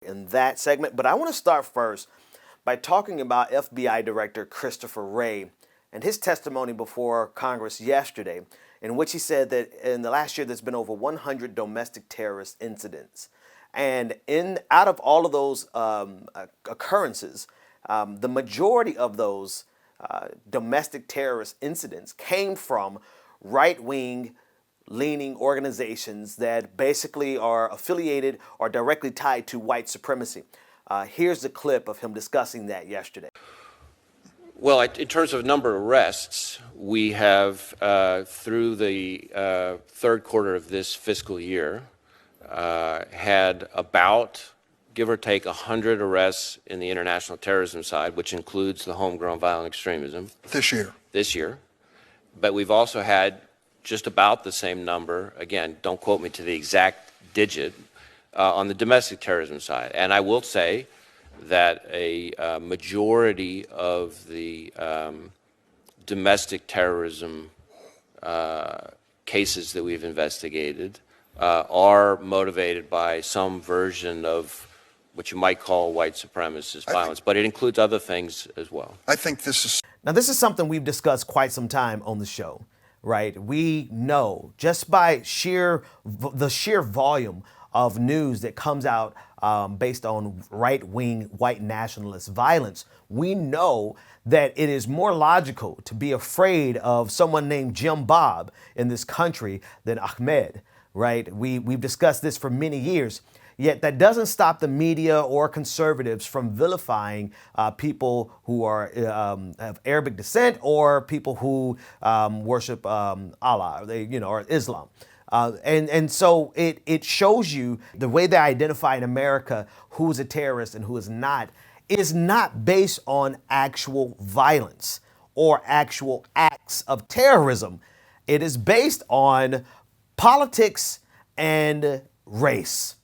in that segment, but I want to start first by talking about FBI Director Christopher Wray and his testimony before Congress yesterday, in which he said that in the last year there's been over 100 domestic terrorist incidents. And out of all of those occurrences, the majority of those domestic terrorist incidents came from right-wing leaning organizations that basically are affiliated or directly tied to white supremacy. Here's the clip of him discussing that yesterday. Well, in terms of number of arrests, we have, through the third quarter of this fiscal year, had about, give or take, 100 arrests in the international terrorism side, which includes the homegrown violent extremism. This year. But we've also had just about the same number, again, don't quote me to the exact digit, on the domestic terrorism side. And I will say that a majority of the domestic terrorism cases that we've investigated are motivated by some version of what you might call white supremacist violence, but it includes other things as well. Now, this is something we've discussed quite some time on the show, right? We know just by the sheer volume of news that comes out based on right-wing white nationalist violence, we know that it is more logical to be afraid of someone named Jim Bob in this country than Ahmed, right? We've discussed this for many years. Yet that doesn't stop the media or conservatives from vilifying people who are of Arabic descent or people who worship Allah, or Islam. And so it shows you the way they identify in America who's a terrorist and who is not based on actual violence or actual acts of terrorism. It is based on politics and race.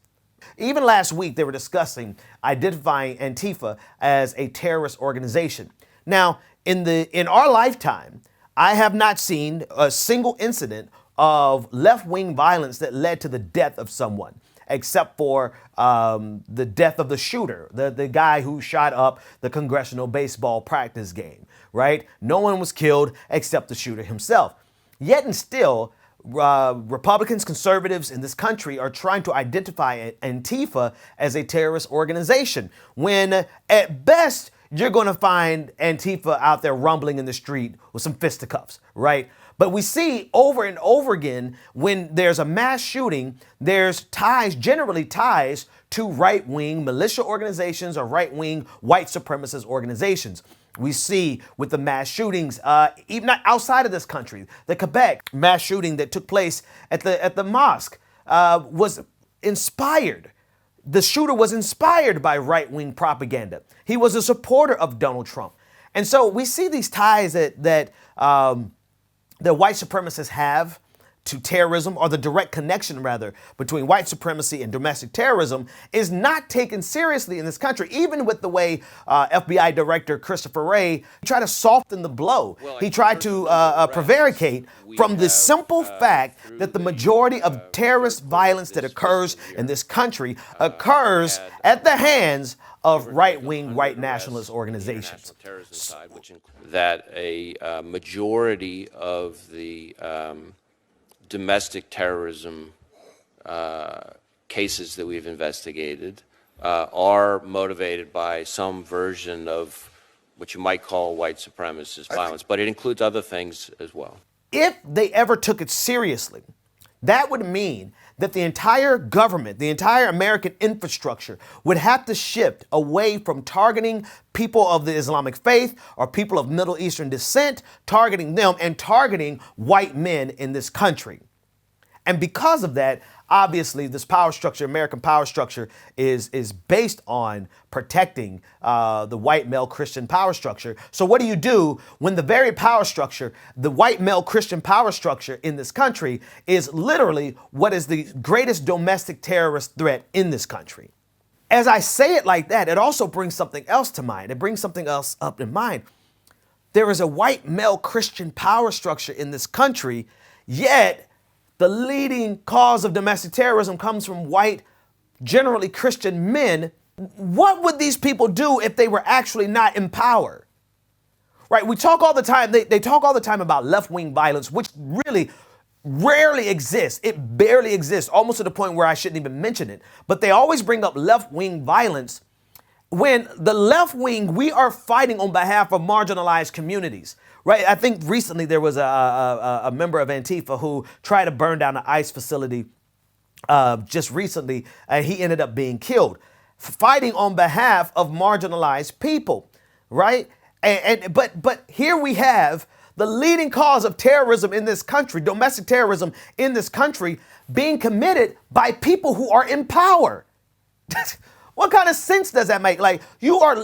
Even last week, they were discussing identifying Antifa as a terrorist organization. Now, in our lifetime, I have not seen a single incident of left-wing violence that led to the death of someone, except for the death of the shooter, the guy who shot up the congressional baseball practice game, right? No one was killed except the shooter himself. Yet and still, Republicans, conservatives in this country are trying to identify Antifa as a terrorist organization, when at best you're going to find Antifa out there rumbling in the street with some fisticuffs, right? But we see over and over again when there's a mass shooting, there's generally ties to right-wing militia organizations or right-wing white supremacist organizations. We see with the mass shootings, even outside of this country, the Quebec mass shooting that took place at the mosque was inspired. The shooter was inspired by right-wing propaganda. He was a supporter of Donald Trump. And so we see these ties that white supremacists have to terrorism, or the direct connection, rather, between white supremacy and domestic terrorism is not taken seriously in this country, even with the way FBI Director Christopher Wray tried to soften the blow. He tried to prevaricate from the simple fact that the majority of terrorist violence that occurs in this country occurs at the hands of right-wing white nationalist organizations. That a majority of the domestic terrorism cases that we've investigated are motivated by some version of what you might call white supremacist violence, but it includes other things as well. If they ever took it seriously, that would mean that the entire government, the entire American infrastructure would have to shift away from targeting people of the Islamic faith or people of Middle Eastern descent, targeting them and targeting white men in this country. And because of that, obviously, this power structure, American power structure, is based on protecting the white male Christian power structure. So what do you do when the very power structure, the white male Christian power structure in this country, is literally what is the greatest domestic terrorist threat in this country? As I say it like that, it also brings something else to mind. It brings something else up in mind. There is a white male Christian power structure in this country, yet the leading cause of domestic terrorism comes from white, generally Christian men What would these people do if they were actually not in power? Right? We talk all the time, they talk all the time about left-wing violence, which really rarely exists. It barely exists, almost to the point where I shouldn't even mention it. But they always bring up left-wing violence when the left wing, we are fighting on behalf of marginalized communities, right? I think recently there was a member of Antifa who tried to burn down an ICE facility just recently, and he ended up being killed, fighting on behalf of marginalized people, right? But here we have the leading cause of terrorism in this country, domestic terrorism in this country, being committed by people who are in power. What kind of sense does that make? Like, you are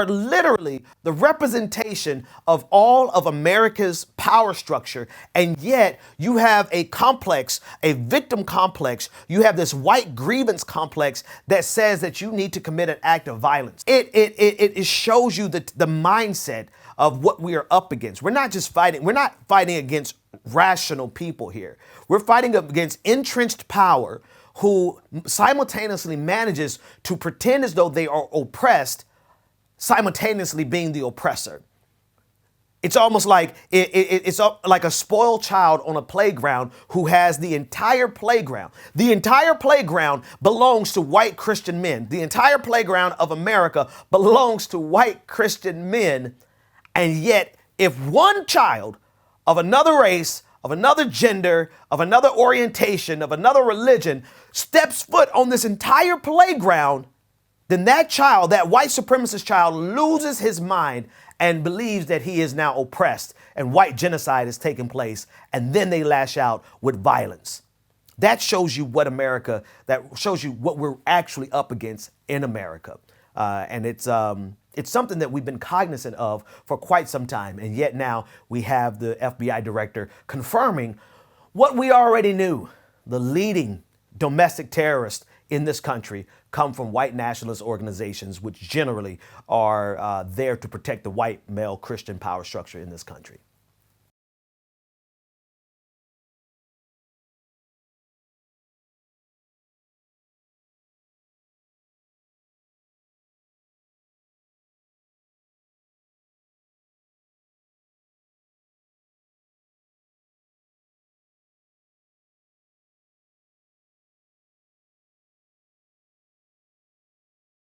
literally the representation of all of America's power structure, and yet you have a complex, a victim complex. You have this white grievance complex that says that you need to commit an act of violence. It shows you the mindset of what we are up against. We're not just fighting. We're not fighting against rational people here. We're fighting against entrenched power who simultaneously manages to pretend as though they are oppressed, simultaneously being the oppressor. It's almost like it's like a spoiled child on a playground who has the entire playground. The entire playground belongs to white Christian men. The entire playground of America belongs to white Christian men. And yet, if one child of another race, of another gender, of another orientation, of another religion, steps foot on this entire playground, then that child, that white supremacist child, loses his mind and believes that he is now oppressed and white genocide is taking place. And then they lash out with violence. That shows you what America, that shows you what we're actually up against in America. And it's something that we've been cognizant of for quite some time. And yet now we have the FBI director confirming what we already knew. The leading domestic terrorists in this country come from white nationalist organizations, which generally are there to protect the white male Christian power structure in this country.